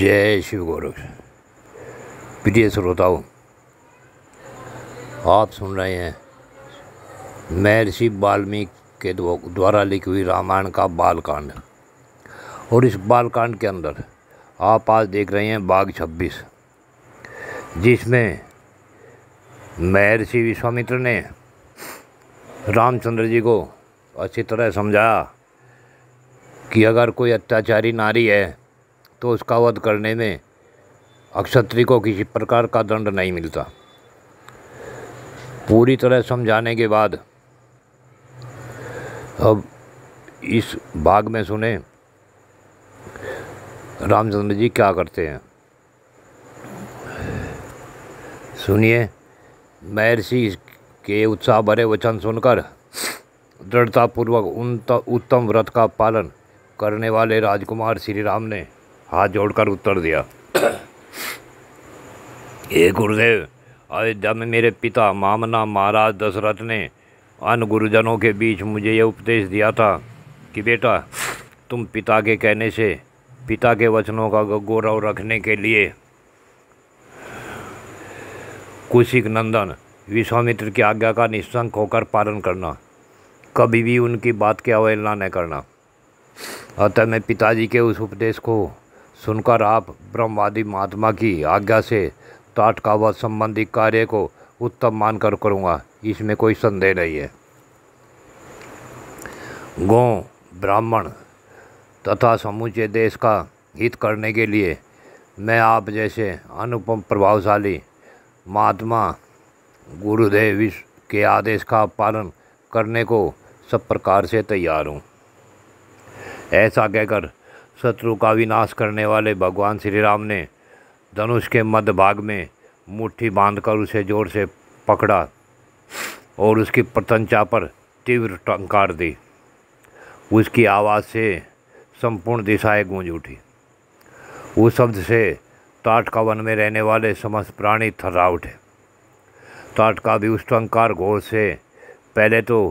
जय शिव गोरक्ष। प्रिय श्रोताओं, आप सुन रहे हैं महर्षि वाल्मीकि के द्वारा लिखी हुई रामायण का बालकांड। और इस बालकांड के अंदर आप आज देख रहे हैं भाग 26, जिसमें महर्षि विश्वामित्र ने रामचंद्र जी को अच्छी तरह समझाया कि अगर कोई अत्याचारी नारी है तो उसका वध करने में अक्षत्रिय को किसी प्रकार का दंड नहीं मिलता। पूरी तरह समझाने के बाद अब इस भाग में सुने रामचंद्र जी क्या करते हैं। सुनिए। महर्षि के उत्साह भरे वचन सुनकर दृढ़तापूर्वक उत्तम व्रत का पालन करने वाले राजकुमार श्री राम ने हाथ जोड़कर उत्तर दिया। हे गुरुदेव, अयोध्या में मेरे पिता मामना महाराज दशरथ ने अन्य गुरुजनों के बीच मुझे यह उपदेश दिया था कि बेटा, तुम पिता के कहने से पिता के वचनों का गौरव रखने के लिए कुशिक नंदन विश्वामित्र की आज्ञा का निःशंक होकर पालन करना, कभी भी उनकी बात की अवहेलना न करना। अतः मैं पिताजी के उस उपदेश को सुनकर आप ब्रह्मवादी महात्मा की आज्ञा से ताट का वध संबंधी कार्य को उत्तम मानकर करूँगा, इसमें कोई संदेह नहीं है। गौ, ब्राह्मण तथा समूचे देश का हित करने के लिए मैं आप जैसे अनुपम प्रभावशाली महात्मा गुरुदेव के आदेश का पालन करने को सब प्रकार से तैयार हूँ। ऐसा कहकर शत्रु का विनाश करने वाले भगवान श्री राम ने धनुष के मध्य भाग में मुट्ठी बांधकर उसे जोर से पकड़ा और उसकी प्रत्यंचा पर तीव्र टंकार दी। उसकी आवाज़ से संपूर्ण दिशाएं गूंज उठी। उस शब्द से ताटका वन में रहने वाले समस्त प्राणी थर्रा उठे। ताटका भी उस टंकार घोष से पहले तो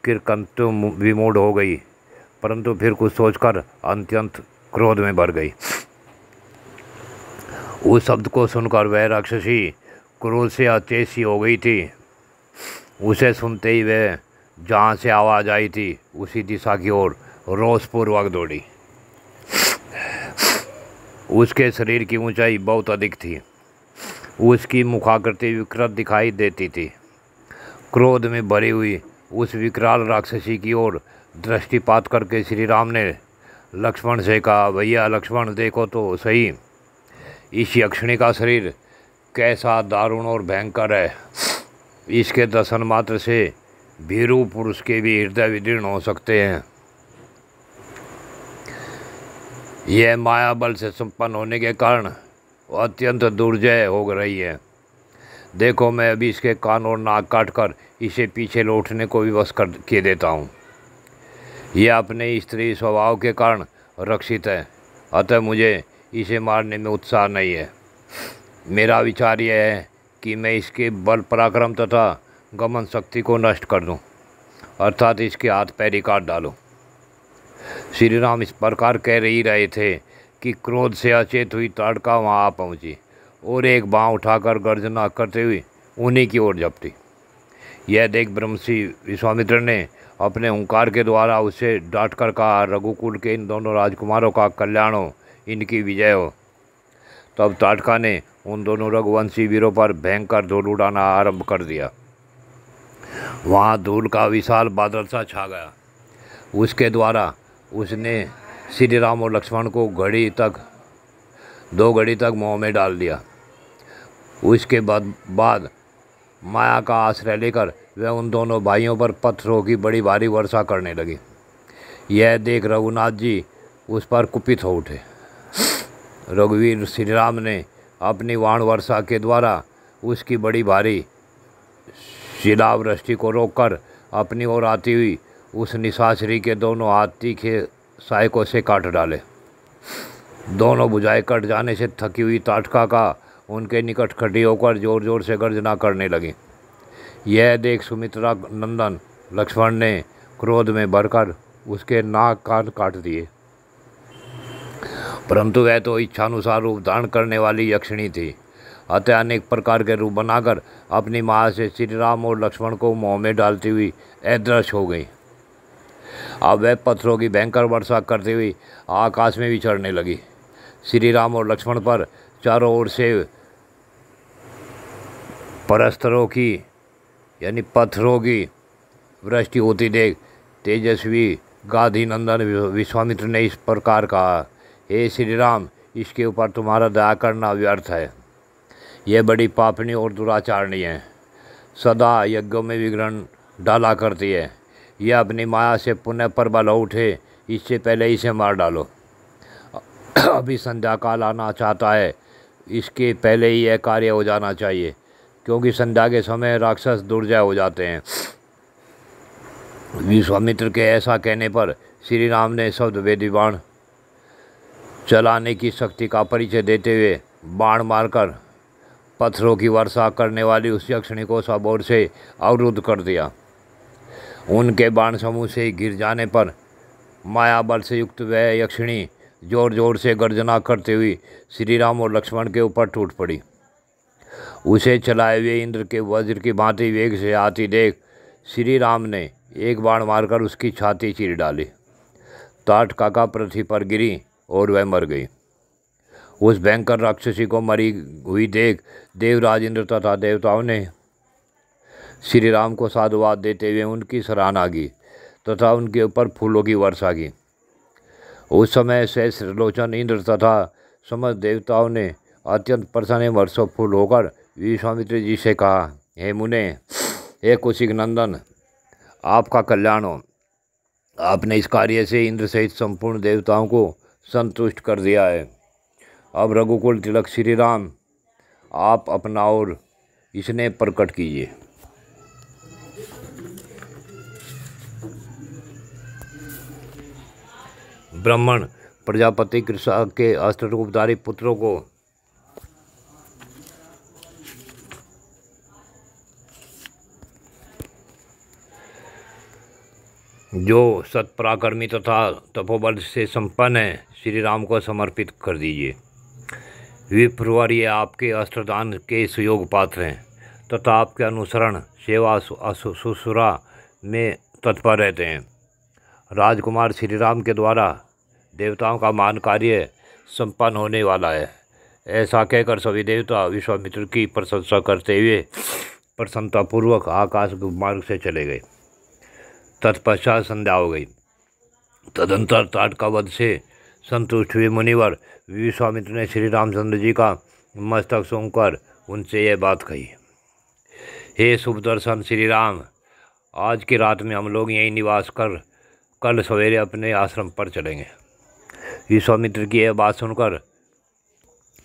किरकंतु विमूढ़ हो गई, परंतु फिर कुछ सोचकर अत्यंत क्रोध में भर गई। उस शब्द को सुनकर वह राक्षसी क्रोध से अचेत सी हो गई थी। उसे सुनते ही वह जहाँ से आवाज़ आई थी उसी दिशा की ओर रोषपूर्वक दौड़ी। उसके शरीर की ऊंचाई बहुत अधिक थी। उसकी मुखाकृति विकृत दिखाई देती थी। क्रोध में भरी हुई उस विकराल राक्षसी की ओर दृष्टिपात करके श्री राम ने लक्ष्मण से कहा, भैया लक्ष्मण, देखो तो सही, इस यक्षिणी का शरीर कैसा दारुण और भयंकर है। इसके दर्शन मात्र से भीरू पुरुष के भी हृदय विदीर्ण हो सकते हैं। यह माया बल से संपन्न होने के कारण अत्यंत दुर्जय हो रही है। देखो, मैं अभी इसके कान और नाक काटकर इसे पीछे लौटने को विवश कर के देता हूँ। यह अपने स्त्री स्वभाव के कारण रक्षित है, अतः मुझे इसे मारने में उत्साह नहीं है। मेरा विचार यह है कि मैं इसके बल पराक्रम तथा गमन शक्ति को नष्ट कर दूं, अर्थात इसके हाथ पैर ही काट डालूं। श्री राम इस प्रकार कह ही रहे थे कि क्रोध से अचेत हुई ताड़का वहाँ आ पहुँची और एक बाँह उठाकर गर्जना करते हुए उन्हीं की ओर झपटी। यह देख ब्रह्मर्षि विश्वामित्र ने अपने ओंकार के द्वारा उसे डांटकर कहा, रघुकुल के इन दोनों राजकुमारों का कल्याण हो, इनकी विजय हो। तब ताटका ने उन दोनों रघुवंशी वीरों पर भयंकर धूल उड़ाना आरंभ कर दिया। वहाँ धूल का विशाल बादल सा छा गया। उसके द्वारा उसने श्री राम और लक्ष्मण को 2 घड़ी तक मोह में डाल दिया। उसके बाद माया का आश्रय लेकर वह उन दोनों भाइयों पर पत्थरों की बड़ी भारी वर्षा करने लगी। यह देख रघुनाथ जी उस पर कुपित हो उठे। रघुवीर श्री राम ने अपनी वाण वर्षा के द्वारा उसकी बड़ी भारी शिलावृष्टि को रोककर अपनी ओर आती हुई उस निशाचरी के दोनों हाथ तीखे सहायकों से काट डाले। दोनों भुजाएं कट जाने से थकी हुई ताटका का उनके निकट खड़ी होकर जोर जोर से गर्जना करने लगी। यह देख सुमित्रा नंदन लक्ष्मण ने क्रोध में भरकर उसके नाक कान काट दिए परंतु वह तो इच्छानुसार रूप धारण करने वाली यक्षिणी थी। अतः अनेक प्रकार के रूप बनाकर अपनी माया से श्री राम और लक्ष्मण को मोह में डालती हुई अदृश्य हो गई। अब वह पत्थरों की भयंकर वर्षा करती हुई आकाश में विचरने लगी। श्री राम और लक्ष्मण पर चारों ओर से परस्तरों की यानी पत्थरों की वृष्टि होती देख तेजस्वी गाधी नंदन विश्वामित्र ने इस प्रकार कहा, हे श्री राम, इसके ऊपर तुम्हारा दया करना व्यर्थ है। यह बड़ी पापनी और दुराचारणी है, सदा यज्ञों में विघ्न डाला करती है। यह अपनी माया से पुनः प्रबल हो उठे, इससे पहले इसे मार डालो। अभी संध्या काल आना चाहता है, इसके पहले ही यह कार्य हो जाना चाहिए, क्योंकि संध्या के समय राक्षस दुर्जय हो जाते हैं। विश्वामित्र के ऐसा कहने पर श्री राम ने शब्द वेदी बाण चलाने की शक्ति का परिचय देते हुए बाण मारकर पत्थरों की वर्षा करने वाली उस यक्षिणी को सब ओर से अवरुद्ध कर दिया। उनके बाण समूह से गिर जाने पर माया बल से युक्त वह यक्षिणी जोर जोर से गर्जना करते हुई श्री राम और लक्ष्मण के ऊपर टूट पड़ी। उसे चलाए हुए इंद्र के वज्र की भांति वेग से आती देख श्री राम ने एक बाण मारकर उसकी छाती चीर डाली। ताटकाका पृथ्वी पर गिरी और वह मर गई। उस भयंकर राक्षसी को मरी हुई देख देवराज इंद्र तथा देवताओं ने श्री राम को साधुवाद देते हुए उनकी सराहना की तथा उनके ऊपर फूलों की वर्षा की। उस समय सहस्त्रलोचन इंद्र तथा समस्त देवताओं ने अत्यंत प्रसन्न वर्षों फूल होकर विश्वामित्र जी से कहा, हे मुने, हे कौशिक नंदन, आपका कल्याण हो। आपने इस कार्य से इंद्र सहित संपूर्ण देवताओं को संतुष्ट कर दिया है। अब रघुकुल तिलक श्री राम, आप अपना और इसने प्रकट कीजिए। ब्राह्मण प्रजापति कृषा के अष्टरूपधारी पुत्रों को जो सत्पराक्रमी तथा तपोबल से संपन्न है, श्री राम को समर्पित कर दीजिए। विप्रवर ये आपके अस्त्रदान के सुयोग पात्र हैं तथा आपके अनुसरण सेवा सुसुरा में तत्पर रहते हैं। राजकुमार श्री राम के द्वारा देवताओं का मान कार्य संपन्न होने वाला है। ऐसा कहकर सभी देवता विश्वामित्र की प्रशंसा करते हुए प्रसन्नतापूर्वक आकाश मार्ग से चले गए। तत्पश्चात संध्या हो गई। तदंतर ताटका वध से संतुष्ट हुए मुनिवर विश्वामित्र ने श्री रामचंद्र जी का मस्तक सूंघकर उनसे यह बात कही, हे शुभ दर्शन श्री राम, आज की रात में हम लोग यहीं निवास कर कल सवेरे अपने आश्रम पर चलेंगे। विश्वामित्र की यह बात सुनकर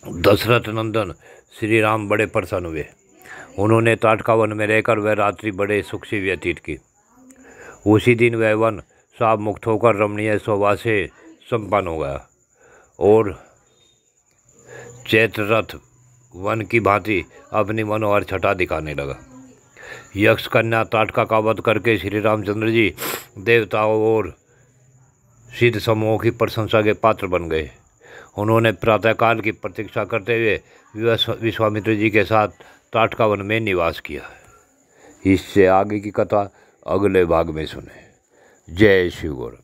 दशरथ नंदन श्री राम बड़े प्रसन्न हुए। उन्होंने ताटका वन में रहकर वह रात्रि बड़े सुख से व्यतीत की। उसी दिन वह वन साप मुक्त होकर रमणीय शोभा से संपन्न हो गया और चैत्ररथ वन की भांति अपनी मनोहर छटा दिखाने लगा। यक्ष कन्या ताटका का वध करके श्री रामचंद्र जी देवताओं और सिद्ध समूहों की प्रशंसा के पात्र बन गए। उन्होंने प्रातःकाल की प्रतीक्षा करते हुए विश्वामित्र जी के साथ ताटका वन में निवास किया। इससे आगे की कथा अगले भाग में सुने। जय शिव गुरु।